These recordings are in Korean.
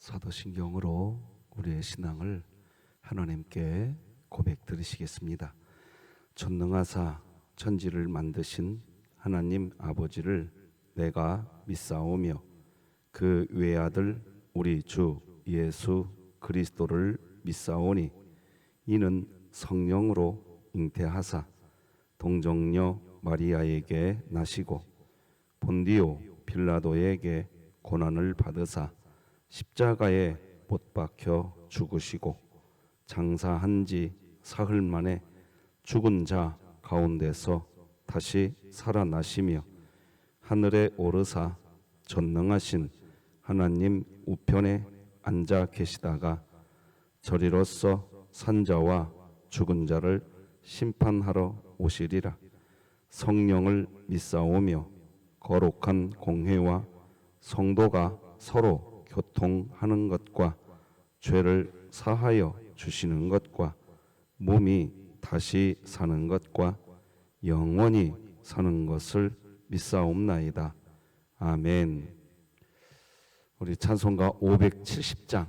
사도신경으로 우리의 신앙을 하나님께 고백드리시겠습니다. 전능하사 천지를 만드신 하나님 아버지를 내가 믿사오며 그 외아들 우리 주 예수 그리스도를 믿사오니 이는 성령으로 잉태하사 동정녀 마리아에게 나시고 본디오 빌라도에게 고난을 받으사 십자가에 못 박혀 죽으시고 장사한 지 사흘 만에 죽은 자 가운데서 다시 살아나시며 하늘에 오르사 전능하신 하나님 우편에 앉아 계시다가 저리로서 산자와 죽은 자를 심판하러 오시리라. 성령을 믿사오며 거룩한 공회와 성도가 서로 교통하는 것과 죄를 사하여 주시는 것과 몸이 다시 사는 것과 영원히 사는 것을 믿사옵나이다. 아멘. 우리 찬송가 570장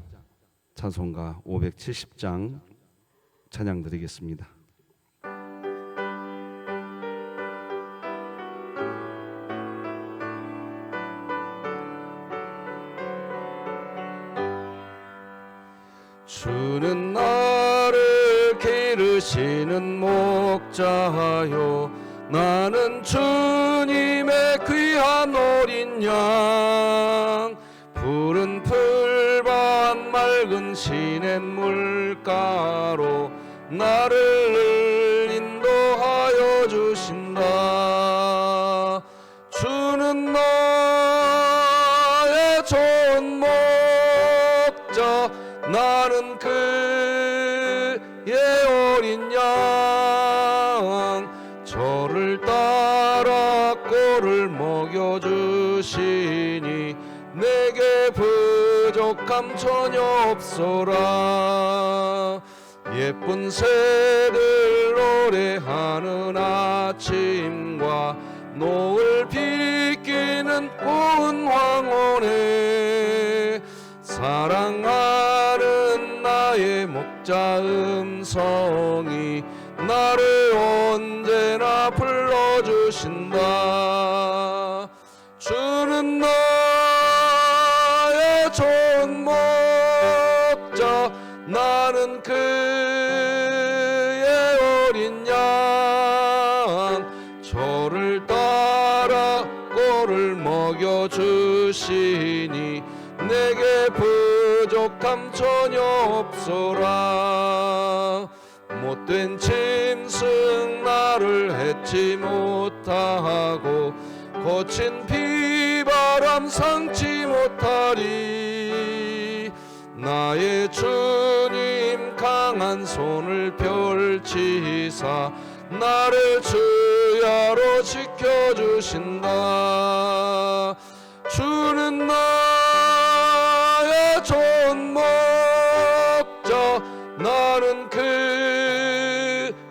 찬양 드리겠습니다. 주는 나를 기르시는 목자요 나는 주님의 귀한 어린 양 푸른 풀밭 맑은 시냇물가로 나를 인도하여 주신다. 주는 나의 좋은 목자 나는 그의 어린 양 저를 따라 꼴을 먹여주시니 내게 부족함 전혀 없소라. 예쁜 새들 노래하는 아침과 노을 비끼는 고운 황혼에 사랑하는 나의 목자 음성이 나를 언제나 불러주신다. 주는 나의 좋은 목자 나는 그의 어린 양 저를 따라 꼴을 먹여주시니 내게 부족함 전혀 없소라. 못된 짐승 나를 해치 못하고 거친 비바람 상치 못하리. 나의 주님 강한 손을 펼치사 나를 주야로 지켜주신다. 주는 나의 좋은 목자 나는 그의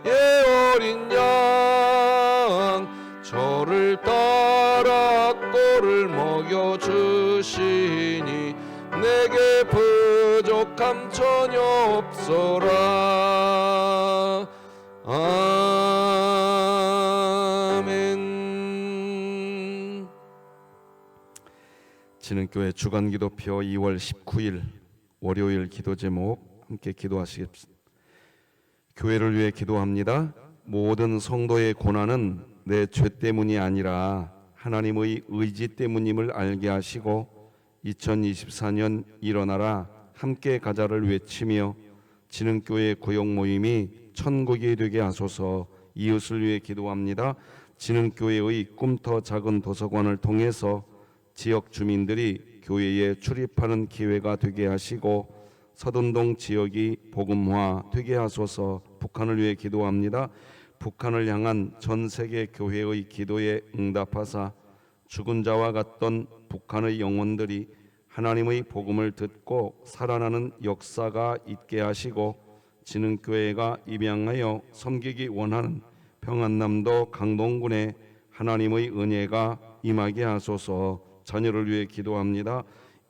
어린 양 저를 따라 꼴을 먹여주시니 내게 부족함 전혀 없소라. 아멘. 진흥교회 주간기도표 2월 19일 월요일 기도 제목 함께 기도하시겠습니다. 교회를 위해 기도합니다. 모든 성도의 고난은 내 죄 때문이 아니라 하나님의 의지 때문임을 알게 하시고 2024년 일어나라 함께 가자를 외치며 진흥교회 구역 모임이 천국이 되게 하소서. 이웃을 위해 기도합니다. 진흥교회의 꿈터 작은 도서관을 통해서 지역 주민들이 교회에 출입하는 기회가 되게 하시고 서든동 지역이 복음화 되게 하소서. 북한을 위해 기도합니다. 북한을 향한 전 세계 교회의 기도에 응답하사 죽은 자와 같던 북한의 영혼들이 하나님의 복음을 듣고 살아나는 역사가 있게 하시고 진흥교회가 입양하여 섬기기 원하는 평안남도 강동군에 하나님의 은혜가 임하게 하소서. 자녀를 위해 기도합니다.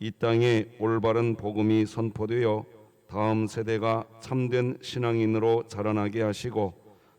이 땅에 올바른 복음이 선포되어 다음 세대가 참된 신앙인으로 자라나게 하시고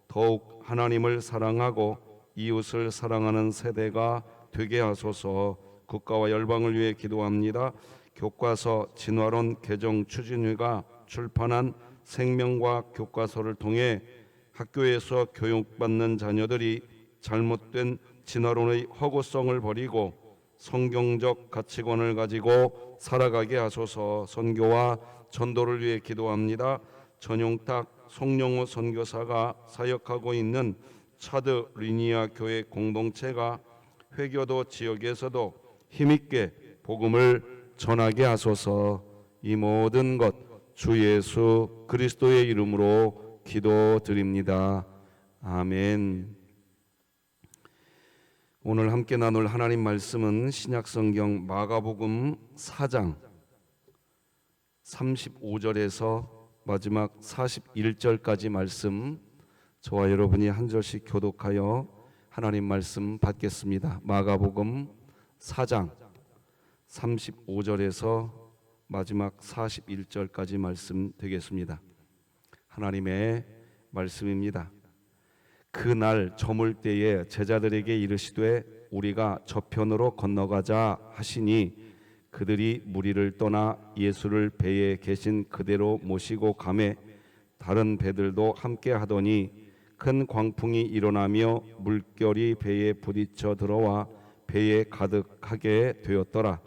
더욱 하나님을 사랑하고 이웃을 사랑하는 세대가 되게 하소서. 국가와 열방을 위해 기도합니다. 교과서 진화론 개정 추진위가 출판한 생명과학 교과서를 통해 학교에서 교육받는 자녀들이 잘못된 진화론의 허구성을 버리고 성경적 가치관을 가지고 살아가게 하소서. 선교와 전도를 위해 기도합니다. 전용탁 송영호 선교사가 사역하고 있는 차드 리니아 교회 공동체가 회교도 지역에서도 힘있게 복음을 전하게 하소서. 이 모든 것 주 예수 그리스도의 이름으로 기도드립니다. 아멘. 오늘 함께 나눌 하나님 말씀은 신약성경 마가복음 4장 35절에서 마지막 41절까지 말씀, 저와 여러분이 한 절씩 교독하여 하나님 말씀 받겠습니다. 마가복음 4장 35절에서 마지막 41절까지 말씀 되겠습니다. 하나님의 말씀입니다. 그날 저물 때에 제자들에게 이르시되 우리가 저편으로 건너가자 하시니 그들이 무리를 떠나 예수를 배에 계신 그대로 모시고 가매 다른 배들도 함께 하더니 큰 광풍이 일어나며 물결이 배에 부딪혀 들어와 배에 가득하게 되었더라.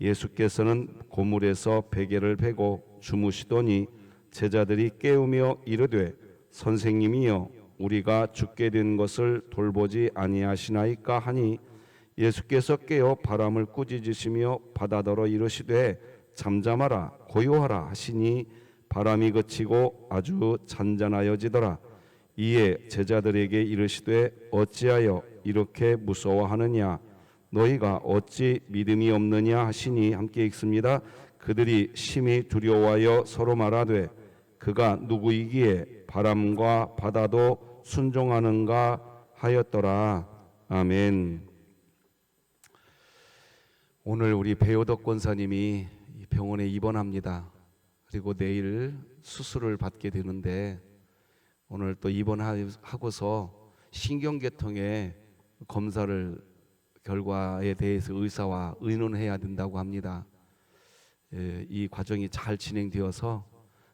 예수께서는 고물에서 베개를 베고 주무시더니 제자들이 깨우며 이르되 선생님이여 우리가 죽게 된 것을 돌보지 아니하시나이까 하니 예수께서 깨어 바람을 꾸짖으시며 바다더러 이르시되 잠잠하라 고요하라 하시니 바람이 그치고 아주 잔잔하여지더라. 이에 제자들에게 이르시되 어찌하여 이렇게 무서워하느냐 너희가 어찌 믿음이 없느냐 하시니 함께 읽습니다. 그들이 심히 두려워하여 서로 말하되 그가 누구이기에 바람과 바다도 순종하는가 하였더라. 아멘. 오늘 우리 배효덕 권사님이 병원에 입원합니다. 그리고 내일 수술을 받게 되는데 오늘 또 입원하고서 신경계통의 검사를 결과에 대해서 의사와 의논해야 된다고 합니다. 이 과정이 잘 진행되어서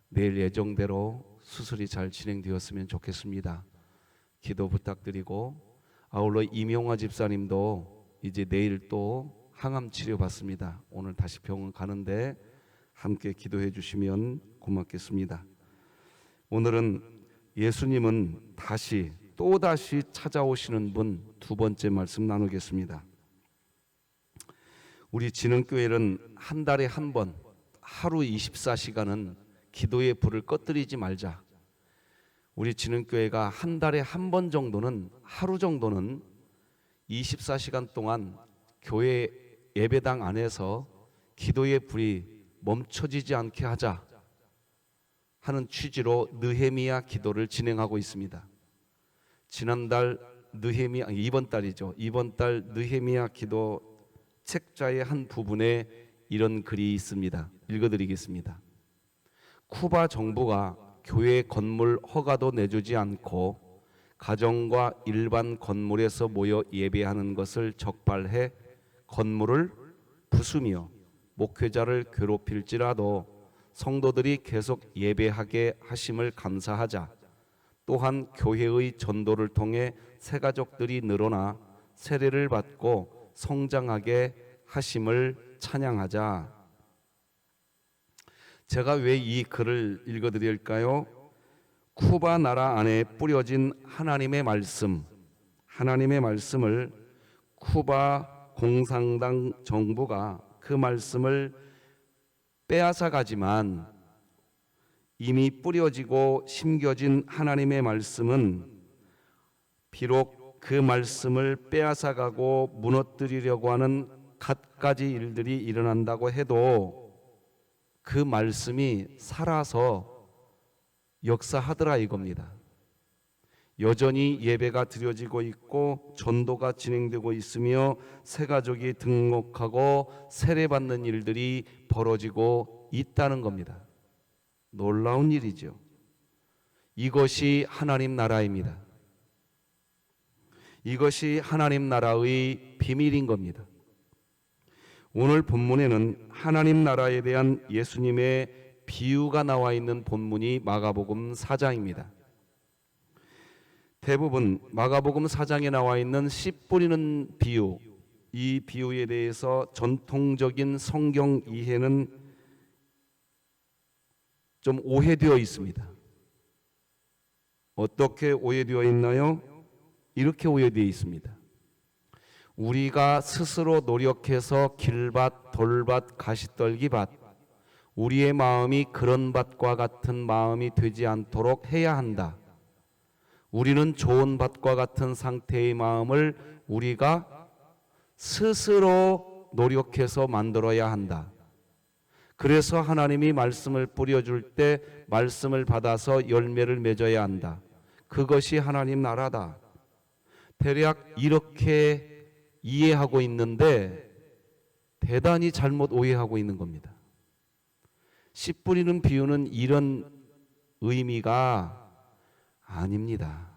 내일 예정대로 수술이 잘 진행되었으면 좋겠습니다. 기도 부탁드리고 아울러 이명화 집사님도 이제 내일 또 항암 치료 받습니다. 오늘 다시 병원 가는데 함께 기도해 주시면 고맙겠습니다. 오늘은 예수님은 또다시 찾아오시는 분 두 번째 말씀 나누겠습니다. 우리 진흥교회는 한 달에 한 번 하루 24시간은 기도의 불을 꺼뜨리지 말자. 우리 진흥교회가 한 달에 한 번 정도는 하루 정도는 24시간 동안 교회 예배당 안에서 기도의 불이 멈춰지지 않게 하자 하는 취지로 느헤미야 기도를 진행하고 있습니다. 지난달 이번 달 느헤미야 기도 책자의 한 부분에 이런 글이 있습니다. 읽어드리겠습니다. 쿠바 정부가 교회 건물 허가도 내주지 않고 가정과 일반 건물에서 모여 예배하는 것을 적발해 건물을 부수며 목회자를 괴롭힐지라도 성도들이 계속 예배하게 하심을 감사하자. 또한 교회의 전도를 통해 새가족들이 늘어나 세례를 받고 성장하게 하심을 찬양하자. 제가 왜 이 글을 읽어드릴까요? 쿠바 나라 안에 뿌려진 하나님의 말씀을 쿠바 공산당 정부가 그 말씀을 빼앗아가지만 이미 뿌려지고 심겨진 하나님의 말씀은 비록 그 말씀을 빼앗아가고 무너뜨리려고 하는 갖가지 일들이 일어난다고 해도 그 말씀이 살아서 역사하더라 이겁니다. 여전히 예배가 드려지고 있고 전도가 진행되고 있으며 새 가족이 등록하고 세례받는 일들이 벌어지고 있다는 겁니다. 놀라운 일이죠. 이것이 하나님 나라입니다. 이것이 하나님 나라의 비밀인 겁니다. 오늘 본문에는 하나님 나라에 대한 예수님의 비유가 나와 있는 본문이 마가복음 4장입니다. 대부분 마가복음 4장에 나와 있는 씨 뿌리는 비유, 이 비유에 대해서 전통적인 성경 이해는 좀 오해되어 있습니다. 어떻게 오해되어 있나요? 이렇게 오해되어 있습니다. 우리가 스스로 노력해서 길밭, 돌밭, 가시떨기밭, 우리의 마음이 그런 밭과 같은 마음이 되지 않도록 해야 한다. 우리는 좋은 밭과 같은 상태의 마음을 우리가 스스로 노력해서 만들어야 한다. 그래서 하나님이 말씀을 뿌려줄 때 말씀을 받아서 열매를 맺어야 한다. 그것이 하나님 나라다. 대략 이렇게 이해하고 있는데 대단히 잘못 오해하고 있는 겁니다. 씨 뿌리는 비유는 이런 의미가 아닙니다.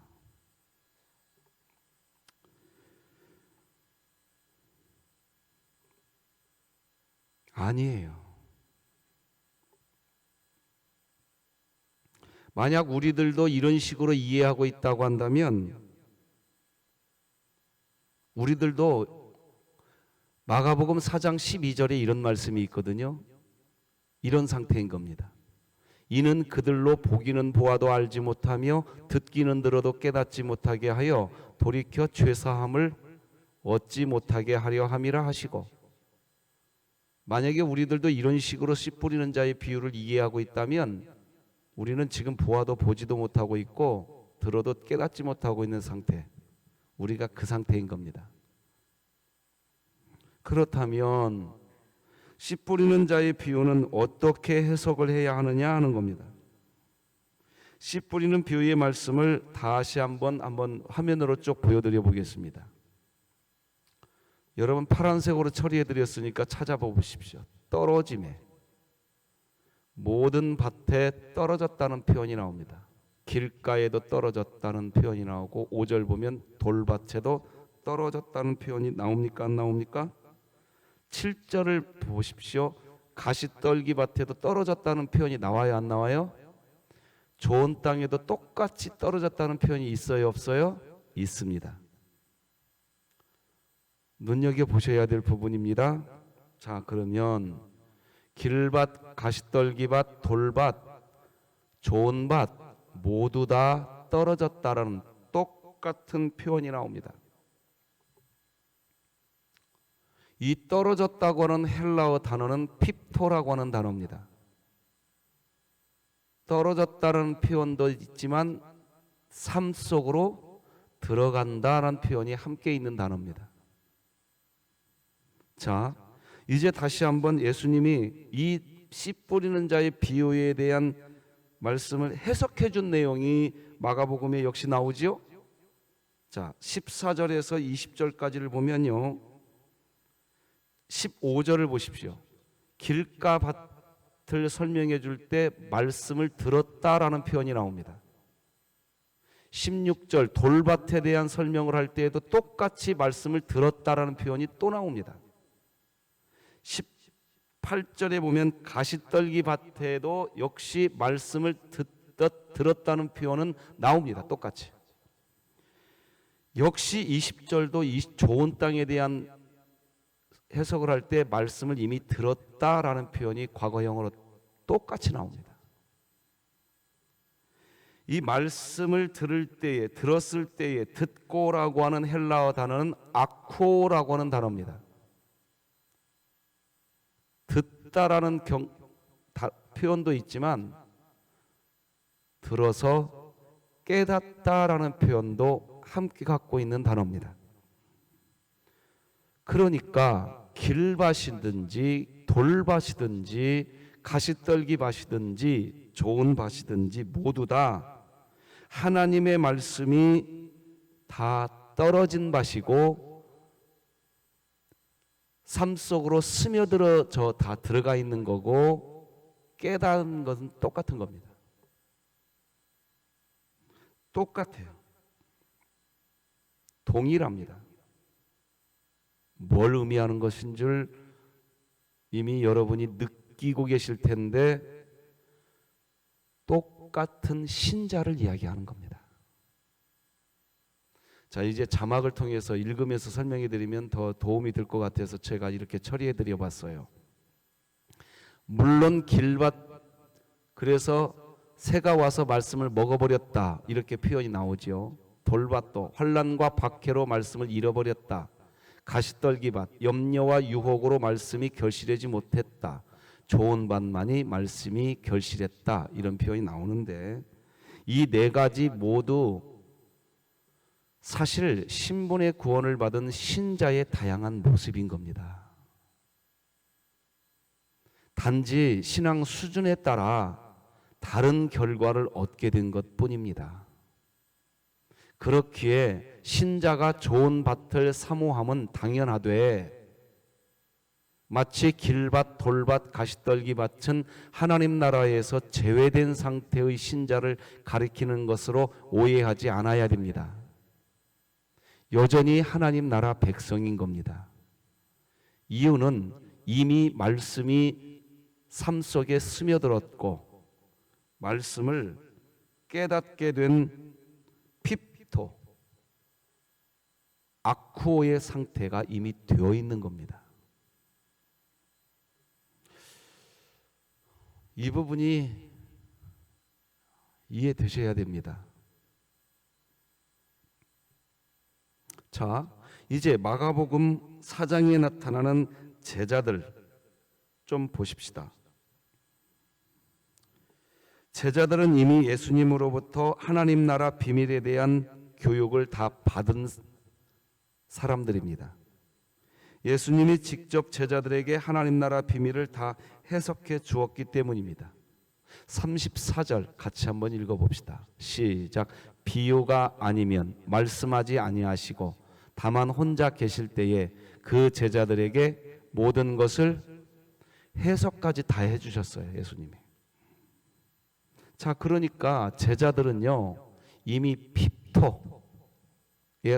아니에요. 만약 우리들도 이런 식으로 이해하고 있다고 한다면 우리들도 마가복음 4장 12절에 이런 말씀이 있거든요. 이런 상태인 겁니다. 이는 그들로 보기는 보아도 알지 못하며 듣기는 들어도 깨닫지 못하게 하여 돌이켜 죄사함을 얻지 못하게 하려 함이라 하시고, 만약에 우리들도 이런 식으로 씨 뿌리는 자의 비유를 이해하고 있다면 우리는 지금 보아도 보지도 못하고 있고 들어도 깨닫지 못하고 있는 상태, 우리가 그 상태인 겁니다. 그렇다면 씨 뿌리는 자의 비유는 어떻게 해석을 해야 하느냐 하는 겁니다. 씨 뿌리는 비유의 말씀을 다시 한번 화면으로 쭉 보여드려 보겠습니다. 여러분 파란색으로 처리해 드렸으니까 찾아보십시오. 떨어짐에, 모든 밭에 떨어졌다는 표현이 나옵니다. 길가에도 떨어졌다는 표현이 나오고 5절 보면 돌밭에도 떨어졌다는 표현이 나옵니까? 안 나옵니까? 7절을 보십시오. 가시떨기 밭에도 떨어졌다는 표현이 나와요? 안 나와요? 좋은 땅에도 똑같이 떨어졌다는 표현이 있어요? 없어요? 있습니다. 눈여겨보셔야 될 부분입니다. 자, 그러면 길밭, 가시떨기밭, 돌밭, 좋은 밭 모두 다 떨어졌다라는 똑같은 표현이 나옵니다. 이 떨어졌다고 하는 헬라어 단어는 핍토라고 하는 단어입니다. 떨어졌다는 표현도 있지만 삶 속으로 들어간다라는 표현이 함께 있는 단어입니다. 자, 이제 다시 한번 예수님이 이 씨 뿌리는 자의 비유에 대한 말씀을 해석해 준 내용이 마가복음에 역시 나오지요. 자, 14절에서 20절까지를 보면요, 15절을 보십시오. 길가 밭을 설명해 줄 때 말씀을 들었다라는 표현이 나옵니다. 16절 돌밭에 대한 설명을 할 때에도 똑같이 말씀을 들었다라는 표현이 또 나옵니다. 18절에 보면 가시떨기 밭에도 역시 말씀을 들었다는 표현은 나옵니다. 똑같이. 역시 20절도 이 좋은 땅에 대한 해석을 할 때 말씀을 이미 들었다라는 표현이 과거형으로 똑같이 나옵니다. 이 말씀을 들었을 때에 듣고라고 하는 헬라어 단어는 아코라고 하는 단어입니다. 듣다라는 표현도 있지만 들어서 깨닫다라는 표현도 함께 갖고 있는 단어입니다. 그러니까 길밭이든지 돌밭이든지 가시떨기 밭이든지 좋은 밭이든지 모두 다 하나님의 말씀이 다 떨어진 밭이고 삶 속으로 스며들어져 다 들어가 있는 거고 깨닫는 것은 똑같은 겁니다. 똑같아요. 동일합니다. 뭘 의미하는 것인 줄 이미 여러분이 느끼고 계실 텐데 똑같은 신자를 이야기하는 겁니다. 자, 이제 자막을 통해서 읽으면서 설명해 드리면 더 도움이 될 것 같아서 제가 이렇게 처리해 드려 봤어요. 물론 길밭, 그래서 새가 와서 말씀을 먹어버렸다 이렇게 표현이 나오죠. 돌밭도 환난과 박해로 말씀을 잃어버렸다. 가시떨기밭, 염려와 유혹으로 말씀이 결실하지 못했다. 좋은 밭만이 말씀이 결실했다. 이런 표현이 나오는데 이 네 가지 모두 사실 신분의 구원을 받은 신자의 다양한 모습인 겁니다. 단지 신앙 수준에 따라 다른 결과를 얻게 된 것뿐입니다. 그렇기에 신자가 좋은 밭을 사모함은 당연하되 마치 길밭, 돌밭, 가시떨기 밭은 하나님 나라에서 제외된 상태의 신자를 가리키는 것으로 오해하지 않아야 됩니다. 여전히 하나님 나라 백성인 겁니다. 이유는 이미 말씀이 삶 속에 스며들었고 말씀을 깨닫게 된 핍토, 아쿠오의 상태가 이미 되어 있는 겁니다. 이 부분이 이해되셔야 됩니다. 자, 이제 마가복음 4장에 나타나는 제자들 좀 보십시다. 제자들은 이미 예수님으로부터 하나님 나라 비밀에 대한 교육을 다 받은 사람들입니다. 예수님이 직접 제자들에게 하나님 나라 비밀을 다 해석해 주었기 때문입니다. 34절 같이 한번 읽어봅시다. 시작. 비유가 아니면 말씀하지 아니하시고 다만 혼자 계실 때에 그 제자들에게 모든 것을 해석까지 다 해주셨어요. 예수님이. 자, 그러니까 제자들은요 이미 핍토의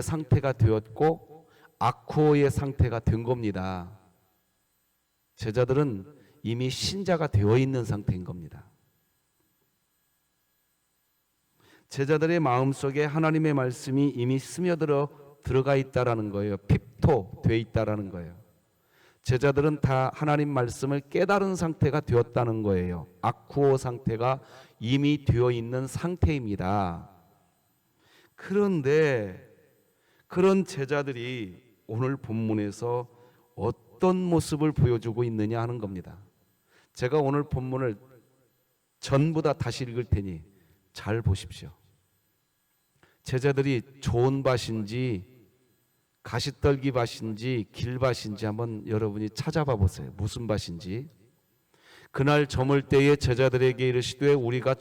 상태가 되었고 아쿠오의 상태가 된 겁니다. 제자들은 이미 신자가 되어 있는 상태인 겁니다. 제자들의 마음속에 하나님의 말씀이 이미 들어가 있다라는 거예요. 핍토 돼 있다라는 거예요. 제자들은 다 하나님 말씀을 깨달은 상태가 되었다는 거예요. 아쿠오 상태가 이미 되어 있는 상태입니다. 그런데 그런 제자들이 오늘 본문에서 어떤 모습을 보여주고 있느냐 하는 겁니다. 제가 오늘 본문을 전부 다 다시 읽을 테니 잘 보십시오. 제자들이 좋은 밭인지 가시떨기 밭인지 길밭인지 한번 여러분이 찾아봐 보세요. 무슨 밭인지. 그날 저물 때에 제자들에게 이르시되 우리가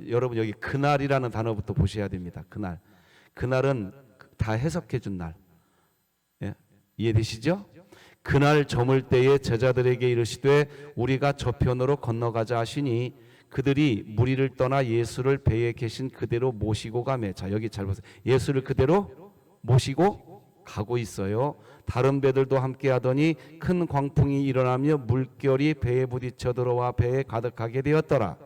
여러분 여기 그날이라는 단어부터 보셔야 됩니다. 그날은 다 해석해 준 날. 예? 이해되시죠? 그날 저물 때에 제자들에게 이르시되 우리가 저편으로 건너가자 하시니 그들이 무리를 떠나 예수를 배에 계신 그대로 모시고 가매. 자, 여기 잘 보세요. 예수를 그대로 모시고 가고 있어요. 다른 배들도 함께 하더니 큰 광풍이 일어나며 물결이 배에 부딪혀 들어와 배에 가득하게 되었더라.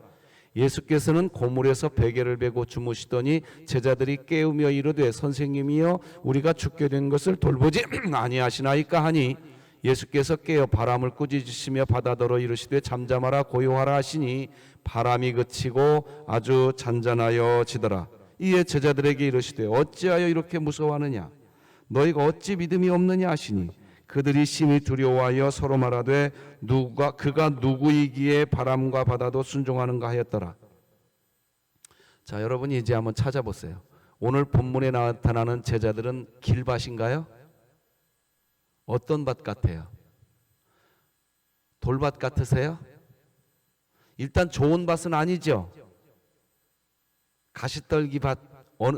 예수께서는 고물에서 베개를 베고 주무시더니 제자들이 깨우며 이르되 선생님이여 우리가 죽게 된 것을 돌보지 아니하시나이까 하니 예수께서 깨어 바람을 꾸짖으시며 바다더러 이르시되 잠잠하라 고요하라 하시니 바람이 그치고 아주 잔잔하여 지더라. 이에 제자들에게 이르시되 어찌하여 이렇게 무서워하느냐 너희가 어찌 믿음이 없느냐 하시니 그들이 심히 두려워하여 서로 말하되 그가 누구이기에 바람과 바다도 순종하는가 하였더라. 자, 여러분이 이제 한번 찾아보세요. 오늘 본문에 나타나는 제자들은 길밭인가요? 어떤 밭 같아요? 돌밭 같으세요? 일단 좋은 밭은 아니죠. 가시떨기 밭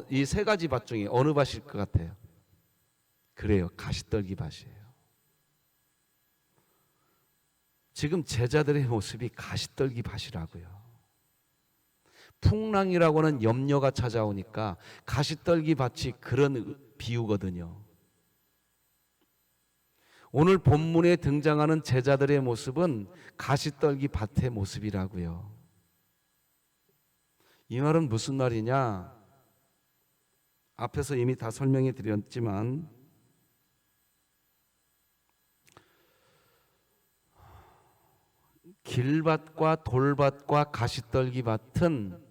이 세 가지 밭 중에 어느 밭일 것 같아요? 그래요. 가시떨기 밭이에요. 지금 제자들의 모습이 가시떨기 밭이라고요. 풍랑이라고는 염려가 찾아오니까 가시떨기 밭이 그런 비유거든요. 오늘 본문에 등장하는 제자들의 모습은 가시떨기 밭의 모습이라고요. 이 말은 무슨 말이냐? 앞에서 이미 다 설명해 드렸지만 길밭과 돌밭과 가시떨기 밭은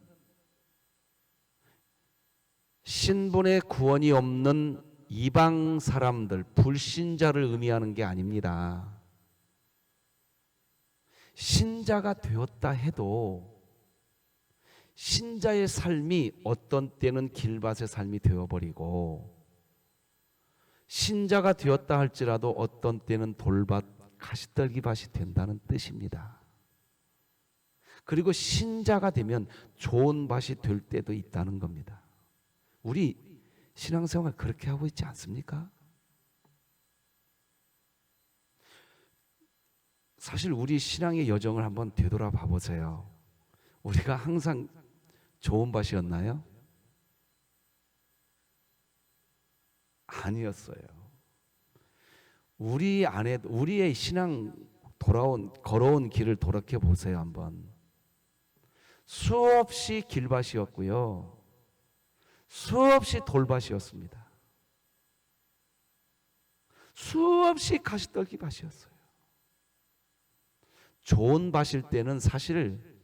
신분의 구원이 없는 이방 사람들, 불신자를 의미하는 게 아닙니다. 신자가 되었다 해도 신자의 삶이 어떤 때는 길밭의 삶이 되어버리고, 신자가 되었다 할지라도 어떤 때는 돌밭, 가시떨기 밭이 된다는 뜻입니다. 그리고 신자가 되면 좋은 밭이 될 때도 있다는 겁니다. 우리 신앙생활 그렇게 하고 있지 않습니까? 사실 우리 신앙의 여정을 한번 되돌아봐 보세요. 우리가 항상 좋은 밭이었나요? 아니었어요. 우리 안에 우리의 신앙 걸어온 길을 돌이켜 보세요. 한번. 수없이 길밭이었고요. 수없이 돌밭이었습니다. 수없이 가시떨기 밭이었어요. 좋은 밭일 때는 사실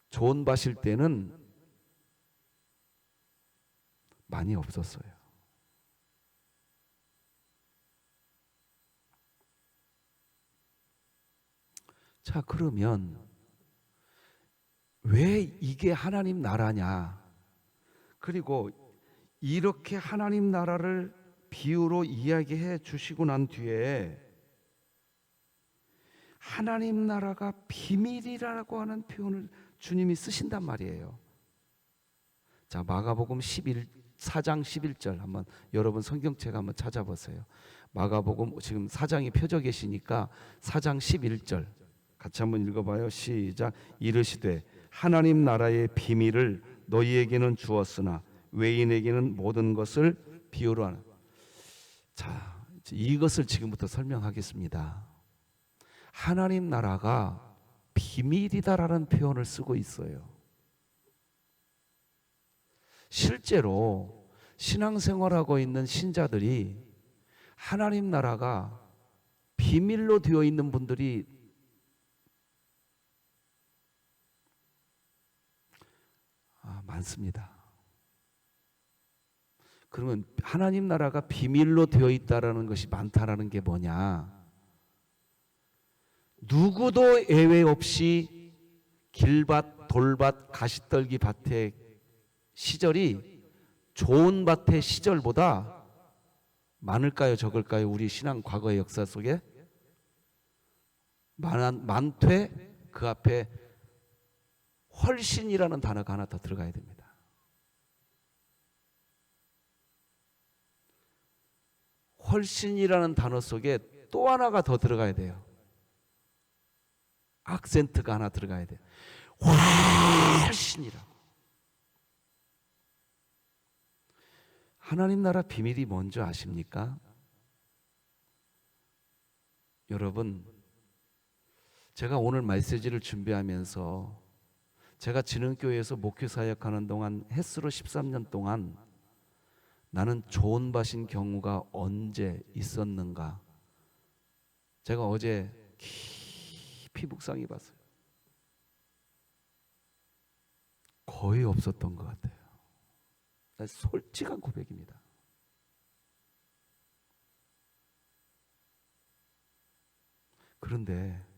좋은 밭일 때는 많이 없었어요. 자, 그러면 왜 이게 하나님 나라냐? 그리고 이렇게 하나님 나라를 비유로 이야기해 주시고 난 뒤에 하나님 나라가 비밀이라고 하는 표현을 주님이 쓰신단 말이에요. 자, 마가복음 4장 11절 한번 여러분 성경책 한번 찾아보세요. 마가복음 지금 4장이 펴져 계시니까 4장 11절 같이 한번 읽어봐요. 시작. 이르시되 하나님 나라의 비밀을 너희에게는 주었으나 외인에게는 모든 것을 비유로 하는. 자, 이것을 지금부터 설명하겠습니다. 하나님 나라가 비밀이다라는 표현을 쓰고 있어요. 실제로 신앙생활하고 있는 신자들이 하나님 나라가 비밀로 되어 있는 분들이 많습니다. 그러면 하나님 나라가 비밀로 되어 있다라는 것이 많다라는 게 뭐냐? 누구도 예외 없이 길밭, 돌밭, 가시떨기 밭의 시절이 좋은 밭의 시절보다 많을까요, 적을까요? 우리 신앙 과거의 역사 속에 많되 그 앞에 훨씬이라는 단어가 하나 더 들어가야 됩니다. 훨씬이라는 단어 속에 또 하나가 더 들어가야 돼요. 악센트가 하나 들어가야 돼요. 훨씬이라고. 하나님 나라 비밀이 뭔지 아십니까? 여러분, 제가 오늘 메시지를 준비하면서 제가 진흥교회에서 목회 사역하는 동안 햇수로 13년 동안 나는 좋은 밭인 경우가 언제 있었는가? 제가 어제 깊이 묵상해 봤어요. 거의 없었던 것 같아요. 솔직한 고백입니다. 그런데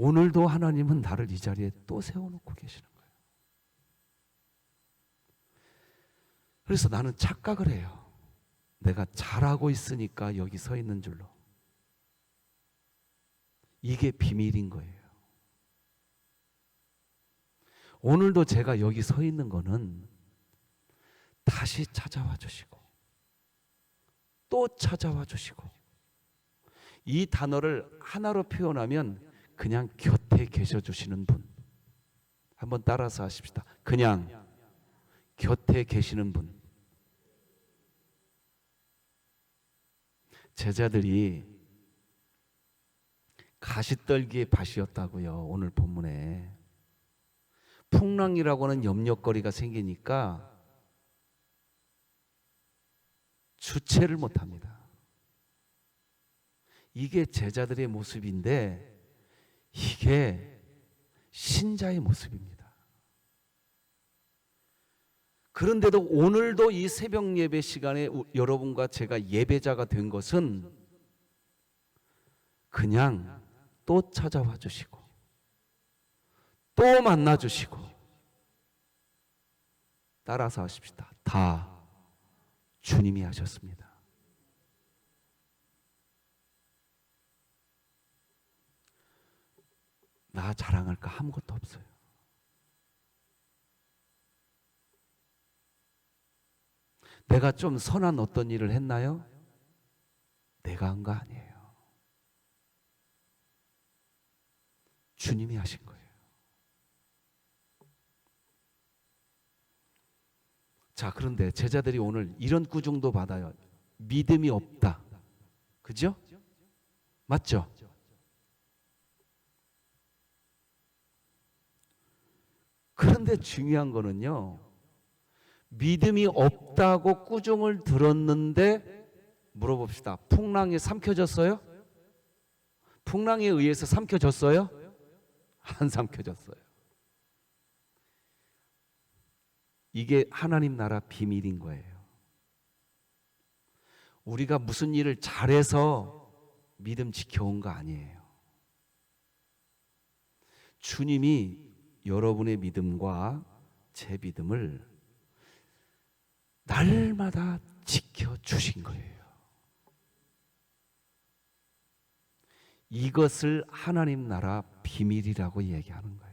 오늘도 하나님은 나를 이 자리에 또 세워놓고 계시는 거예요. 그래서 나는 착각을 해요. 내가 잘하고 있으니까 여기 서 있는 줄로. 이게 비밀인 거예요. 오늘도 제가 여기 서 있는 거는 다시 찾아와 주시고 또 찾아와 주시고, 이 단어를 하나로 표현하면 그냥 곁에 계셔 주시는 분. 한번 따라서 하십시다. 그냥 곁에 계시는 분. 제자들이 가시떨기의 밭이었다고요. 오늘 본문에 풍랑이라고 하는 염려거리가 생기니까 주체를 못합니다. 이게 제자들의 모습인데 이게 신자의 모습입니다. 그런데도 오늘도 이 새벽 예배 시간에 여러분과 제가 예배자가 된 것은 그냥 또 찾아와 주시고 또 만나 주시고, 따라서 하십시다. 다 주님이 하셨습니다. 나 자랑할 거 아무것도 없어요. 내가 좀 선한 어떤 일을 했나요? 내가 한 거 아니에요. 주님이 하신 거예요. 자, 그런데 제자들이 오늘 이런 꾸중도 받아요. 믿음이 없다. 그죠? 맞죠? 그런데 중요한 거는요, 믿음이 없다고 꾸중을 들었는데 물어봅시다. 풍랑에 삼켜졌어요? 풍랑에 의해서 삼켜졌어요? 안 삼켜졌어요. 이게 하나님 나라 비밀인 거예요. 우리가 무슨 일을 잘해서 믿음 지켜온 거 아니에요. 주님이 여러분의 믿음과 제 믿음을 날마다 지켜주신 거예요. 이것을 하나님 나라 비밀이라고 얘기하는 거예요.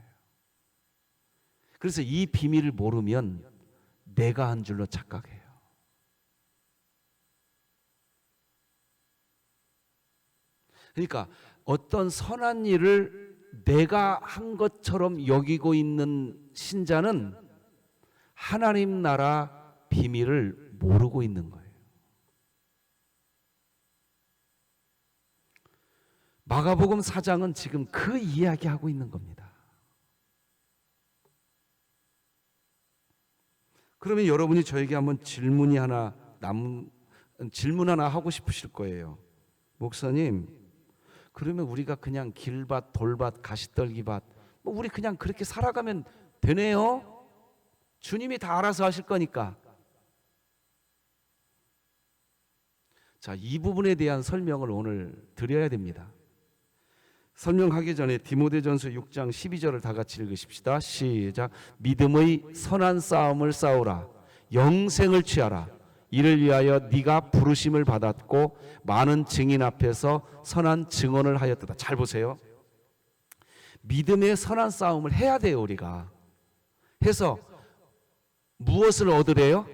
그래서 이 비밀을 모르면 내가 한 줄로 착각해요. 그러니까 어떤 선한 일을 내가 한 것처럼 여기고 있는 신자는 하나님 나라 비밀을 모르고 있는 거예요. 마가복음 4장은 지금 그 이야기하고 있는 겁니다. 그러면 여러분이 저에게 한번 질문 하나 하고 싶으실 거예요. 목사님, 그러면 우리가 그냥 길밭, 돌밭, 가시떨기밭, 우리 그냥 그렇게 살아가면 되네요? 주님이 다 알아서 하실 거니까. 자, 이 부분에 대한 설명을 오늘 드려야 됩니다. 설명하기 전에 디모데전서 6장 12절을 다 같이 읽으십시다. 시작. 믿음의 선한 싸움을 싸우라. 영생을 취하라. 이를 위하여 네가 부르심을 받았고 많은 증인 앞에서 선한 증언을 하였다. 잘 보세요. 믿음의 선한 싸움을 해야 돼요. 우리가 해서 무엇을 얻으래요?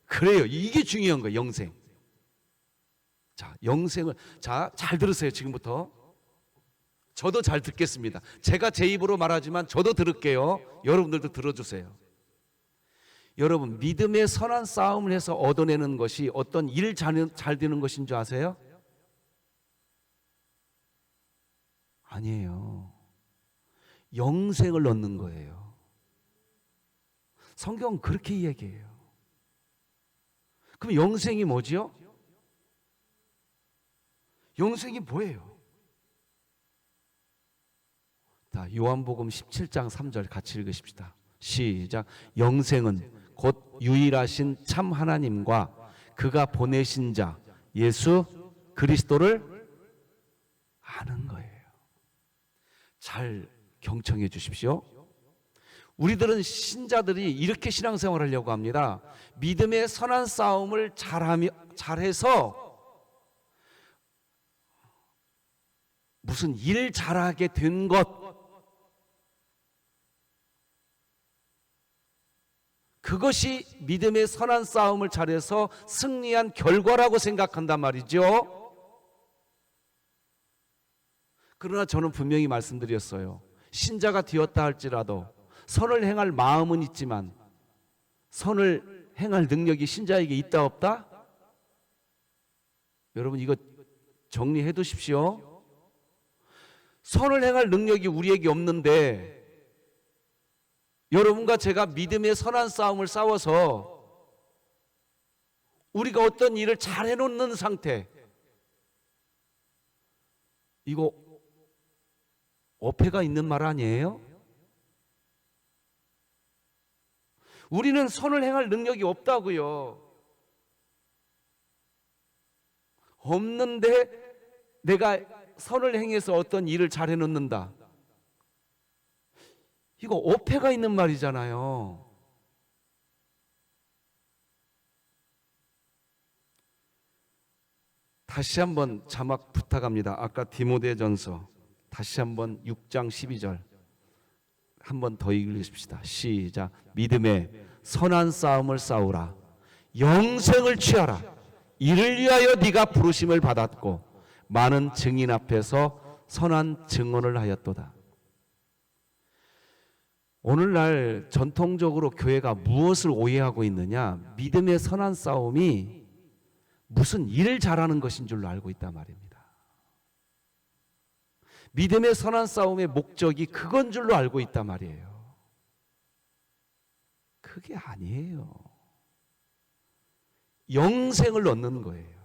그래요. 이게 중요한 거예요. 영생. 자, 영생을, 자, 잘 들으세요. 지금부터 저도 잘 듣겠습니다. 제가 제 입으로 말하지만 저도 들을게요. 여러분들도 들어주세요. 여러분, 믿음의 선한 싸움을 해서 얻어내는 것이 어떤 일 잘 되는 것인 줄 아세요? 아니에요. 영생을 얻는 거예요. 성경은 그렇게 이야기해요. 그럼 영생이 뭐지요? 영생이 뭐예요? 자, 요한복음 17장 3절 같이 읽으십시다. 시작. 영생은 곧 유일하신 참 하나님과 그가 보내신 자 예수 그리스도를 아는 거예요. 잘 경청해 주십시오. 우리들은 신자들이 이렇게 신앙생활을 하려고 합니다. 믿음의 선한 싸움을 잘해서 무슨 일 잘하게 된 것, 그것이 믿음의 선한 싸움을 잘해서 승리한 결과라고 생각한단 말이죠. 그러나 저는 분명히 말씀드렸어요. 신자가 되었다 할지라도 선을 행할 마음은 있지만 선을 행할 능력이 신자에게 있다 없다? 여러분 이거 정리해 두십시오. 선을 행할 능력이 우리에게 없는데 여러분과 제가 믿음의 선한 싸움을 싸워서 우리가 어떤 일을 잘 해놓는 상태, 이거 어폐가 있는 말 아니에요? 우리는 선을 행할 능력이 없다고요. 없는데 내가 선을 행해서 어떤 일을 잘 해놓는다. 이거 어폐가 있는 말이잖아요. 다시 한번 자막 부탁합니다. 아까 디모데전서 다시 한번 6장 12절 한번 더 읽으십시다. 시작. 믿음의 선한 싸움을 싸우라. 영생을 취하라. 이를 위하여 네가 부르심을 받았고 많은 증인 앞에서 선한 증언을 하였도다. 오늘날 전통적으로 교회가 무엇을 오해하고 있느냐? 믿음의 선한 싸움이 무슨 일을 잘하는 것인 줄로 알고 있단 말입니다. 믿음의 선한 싸움의 목적이 그건 줄로 알고 있단 말이에요. 그게 아니에요. 영생을 얻는 거예요.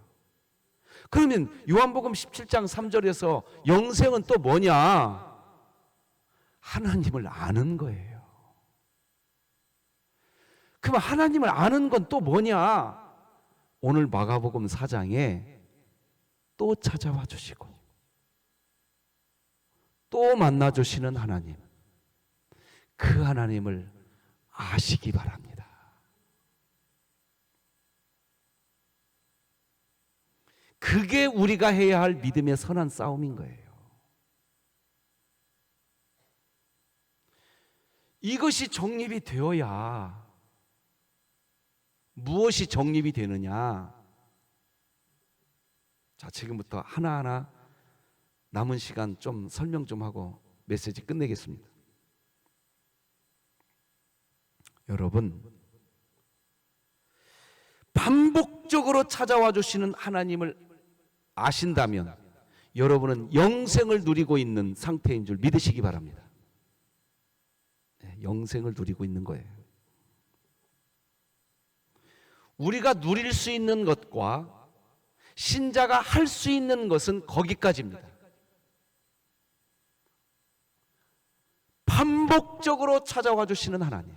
그러면 요한복음 17장 3절에서 영생은 또 뭐냐? 하나님을 아는 거예요. 그럼 하나님을 아는 건 또 뭐냐? 오늘 마가복음 4장에 또 찾아와 주시고 또 만나 주시는 하나님, 그 하나님을 아시기 바랍니다. 그게 우리가 해야 할 믿음의 선한 싸움인 거예요. 이것이 정립이 되어야 무엇이 정립이 되느냐? 자, 지금부터 하나하나 남은 시간 좀 설명 좀 하고 메시지 끝내겠습니다. 여러분, 반복적으로 찾아와 주시는 하나님을 아신다면 여러분은 영생을 누리고 있는 상태인 줄 믿으시기 바랍니다. 영생을 누리고 있는 거예요. 우리가 누릴 수 있는 것과 신자가 할 수 있는 것은 거기까지입니다. 반복적으로 찾아와 주시는 하나님,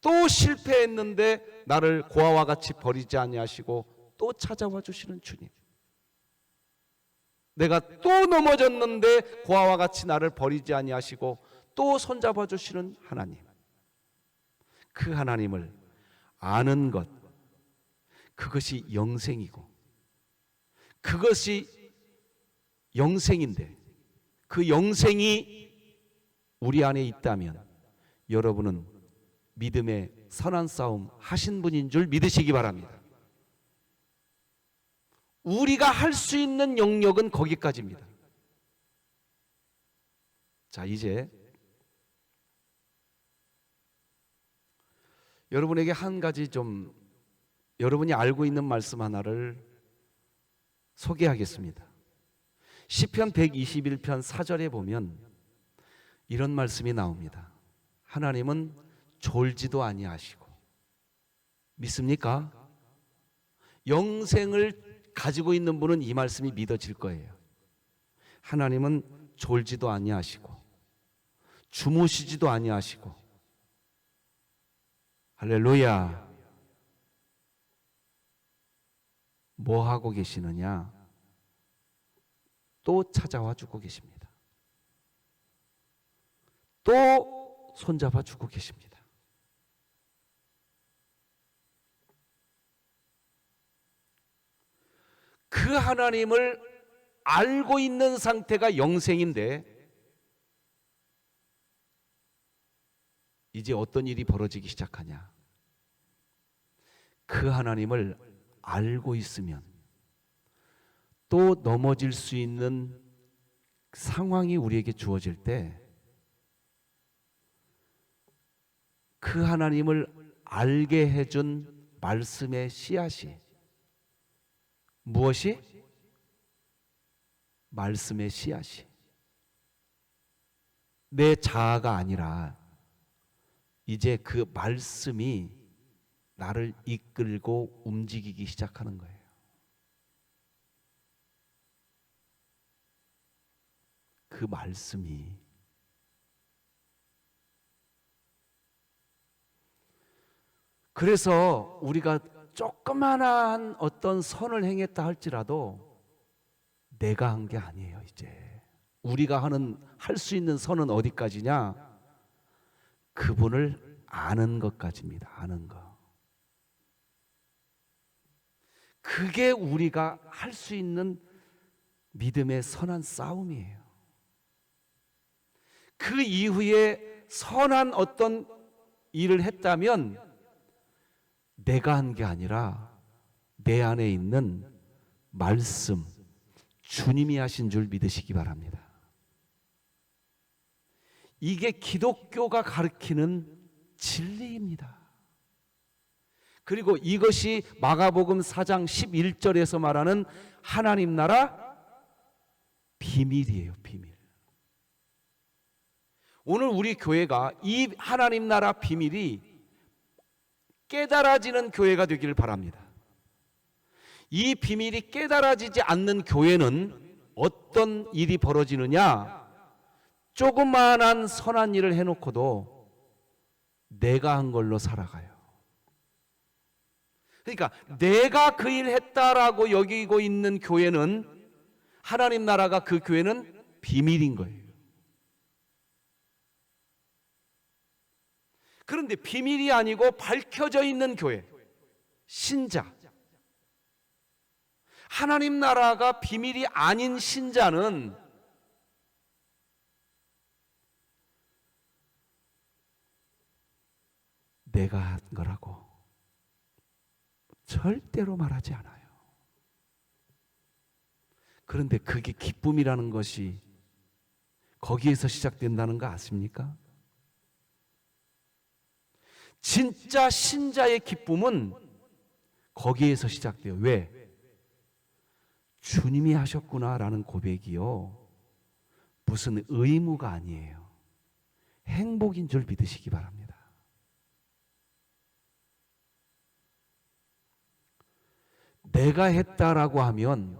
또 실패했는데 나를 고아와 같이 버리지 아니하시고 또 찾아와 주시는 주님, 내가 또 넘어졌는데 고아와 같이 나를 버리지 아니하시고 또 손잡아 주시는 하나님, 그 하나님을 아는 것, 그것이 영생이고 그것이 영생인데 그 영생이 우리 안에 있다면 여러분은 믿음의 선한 싸움 하신 분인 줄 믿으시기 바랍니다. 우리가 할 수 있는 영역은 거기까지입니다. 자, 이제 여러분에게 한 가지 좀 여러분이 알고 있는 말씀 하나를 소개하겠습니다. 시편 121편 4절에 보면 이런 말씀이 나옵니다. 하나님은 졸지도 아니하시고, 믿습니까? 영생을 가지고 있는 분은 이 말씀이 믿어질 거예요. 하나님은 졸지도 아니하시고 주무시지도 아니하시고, 할렐루야. 뭐 하고 계시느냐? 또 찾아와 주고 계십니다. 또 손잡아 주고 계십니다. 그 하나님을 알고 있는 상태가 영생인데 이제 어떤 일이 벌어지기 시작하냐? 그 하나님을 알고 있으면 또 넘어질 수 있는 상황이 우리에게 주어질 때 그 하나님을 알게 해준 말씀의 씨앗이 무엇이? 말씀의 씨앗이 내 자아가 아니라 이제 그 말씀이 나를 이끌고 움직이기 시작하는 거예요. 그 말씀이 그래서 우리가 조그만한 어떤 선을 행했다 할지라도 내가 한 게 아니에요. 이제 우리가 할 수 있는 선은 어디까지냐? 그분을 아는 것까지입니다. 아는 것. 그게 우리가 할 수 있는 믿음의 선한 싸움이에요. 그 이후에 선한 어떤 일을 했다면 내가 한 게 아니라 내 안에 있는 말씀, 주님이 하신 줄 믿으시기 바랍니다. 이게 기독교가 가르치는 진리입니다. 그리고 이것이 마가복음 4장 11절에서 말하는 하나님 나라 비밀이에요. 비밀. 오늘 우리 교회가 이 하나님 나라 비밀이 깨달아지는 교회가 되기를 바랍니다. 이 비밀이 깨달아지지 않는 교회는 어떤 일이 벌어지느냐? 조그마한 선한 일을 해놓고도 내가 한 걸로 살아가요. 그러니까 내가 그 일 했다라고 여기고 있는 교회는 하나님 나라가 그 교회는 비밀인 거예요. 그런데 비밀이 아니고 밝혀져 있는 교회, 신자, 하나님 나라가 비밀이 아닌 신자는 내가 한 거라고 절대로 말하지 않아요. 그런데 그게 기쁨이라는 것이 거기에서 시작된다는 거 아십니까? 진짜 신자의 기쁨은 거기에서 시작돼요. 왜? 주님이 하셨구나라는 고백이요. 무슨 의무가 아니에요. 행복인 줄 믿으시기 바랍니다. 내가 했다라고 하면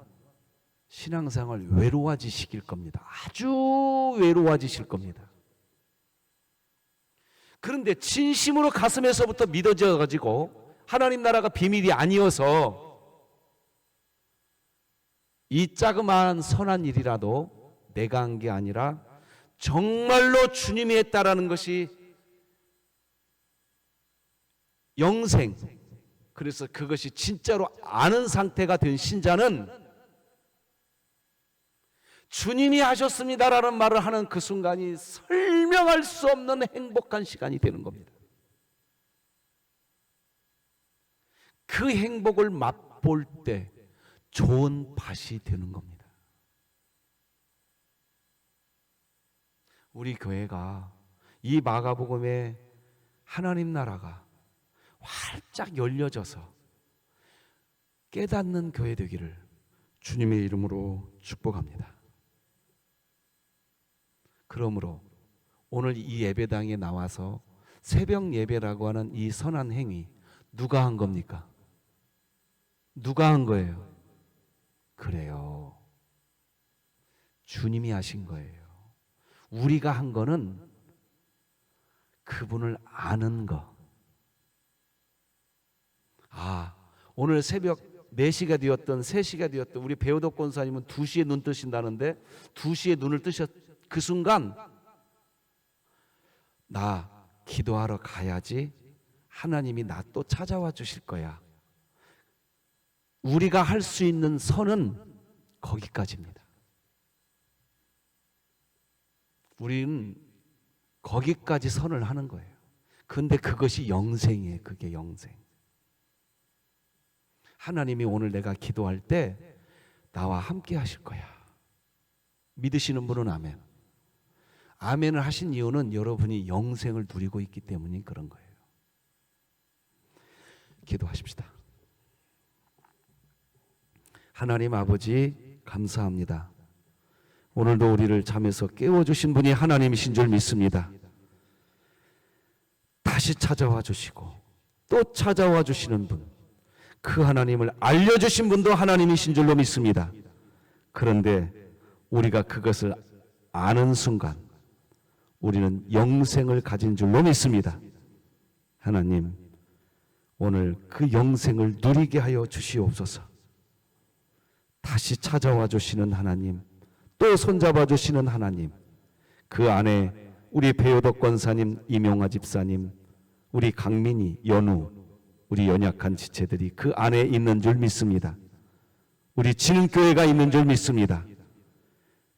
신앙생활 외로워지실 겁니다. 아주 외로워지실 겁니다. 그런데 진심으로 가슴에서부터 믿어져 가지고 하나님 나라가 비밀이 아니어서 이 자그마한 선한 일이라도 내가 한 게 아니라 정말로 주님이 했다라는 것이 영생, 그래서 그것이 진짜로 아는 상태가 된 신자는 주님이 하셨습니다라는 말을 하는 그 순간이 설명할 수 없는 행복한 시간이 되는 겁니다. 그 행복을 맛볼 때 좋은 밭이 되는 겁니다. 우리 교회가 이 마가복음의 하나님 나라가 활짝 열려져서 깨닫는 교회 되기를 주님의 이름으로 축복합니다. 그러므로 오늘 이 예배당에 나와서 새벽 예배라고 하는 이 선한 행위 누가 한 겁니까? 누가 한 거예요? 그래요. 주님이 하신 거예요. 우리가 한 거는 그분을 아는 거. 오늘 새벽 4시가 되었던 3시가 되었던 우리 배우덕 권사님은 2시에 눈 뜨신다는데 2시에 눈을 뜨셨 그 순간 나 기도하러 가야지 하나님이 나 또 찾아와 주실 거야. 우리가 할 수 있는 선은 거기까지입니다. 우리는 거기까지 선을 하는 거예요. 근데 그것이 영생이에요. 그게 영생. 하나님이 오늘 내가 기도할 때 나와 함께 하실 거야. 믿으시는 분은 아멘. 아멘을 하신 이유는 여러분이 영생을 누리고 있기 때문인 그런 거예요. 기도하십시다. 하나님 아버지 감사합니다. 오늘도 우리를 잠에서 깨워주신 분이 하나님이신 줄 믿습니다. 다시 찾아와 주시고 또 찾아와 주시는 분, 그 하나님을 알려주신 분도 하나님이신 줄로 믿습니다. 그런데 우리가 그것을 아는 순간 우리는 영생을 가진 줄로 믿습니다. 하나님, 오늘 그 영생을 누리게 하여 주시옵소서. 다시 찾아와 주시는 하나님, 또 손잡아 주시는 하나님, 그 안에 우리 배효덕 권사님, 이명화 집사님, 우리 강민이, 연우, 우리 연약한 지체들이 그 안에 있는 줄 믿습니다. 우리 진흥교회가 있는 줄 믿습니다.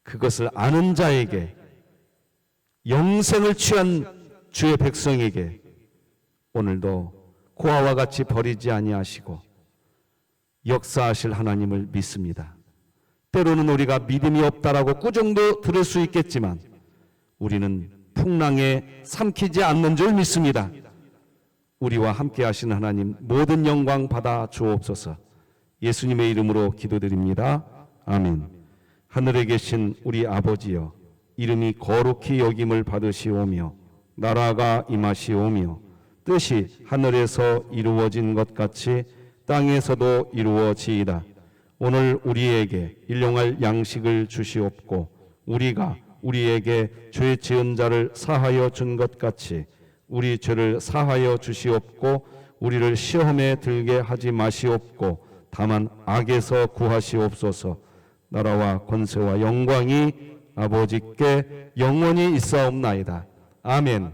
그것을 아는 자에게, 영생을 취한 주의 백성에게 오늘도 고아와 같이 버리지 아니하시고 역사하실 하나님을 믿습니다. 때로는 우리가 믿음이 없다라고 꾸중도 들을 수 있겠지만 우리는 풍랑에 삼키지 않는 줄 믿습니다. 우리와 함께 하신 하나님 모든 영광 받아 주옵소서. 예수님의 이름으로 기도드립니다. 아멘. 하늘에 계신 우리 아버지여, 이름이 거룩히 여김을 받으시오며 나라가 임하시오며 뜻이 하늘에서 이루어진 것 같이 땅에서도 이루어지이다. 오늘 우리에게 일용할 양식을 주시옵고 우리가 우리에게 죄 지은 자를 사하여 준 것 같이 우리 죄를 사하여 주시옵고 우리를 시험에 들게 하지 마시옵고 다만 악에서 구하시옵소서. 나라와 권세와 영광이 아버지께 영원히 있사옵나이다. 아멘.